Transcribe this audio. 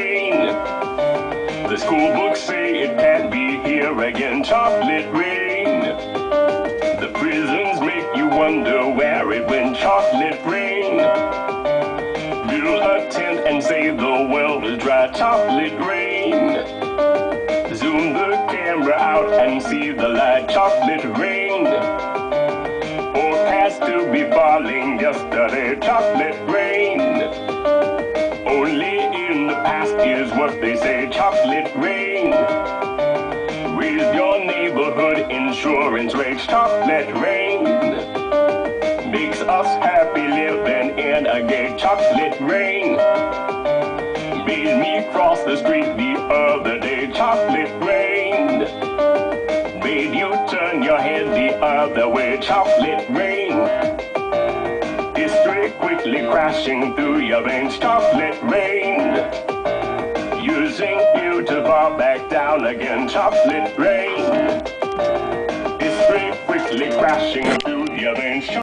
rain. The school books say it can't be here again, chocolate rain. The prisons make you wonder where it went, chocolate rain. Build a tent and say the well is dry, chocolate rain. Zoom the camera out and see the light, chocolate rain. Forecast to be falling yesterday, chocolate rain. Only in the past is what they say, chocolate rain. Raise your neighborhood insurance rates, chocolate rain. Makes us happy living in a gay chocolate rain. Made me cross the street the other day, chocolate rain. Made you turn your head the other way, chocolate rain. History quickly crashing through your veins, chocolate rain. Using you to fall back down again, chocolate rain. History quickly crashing through your veins.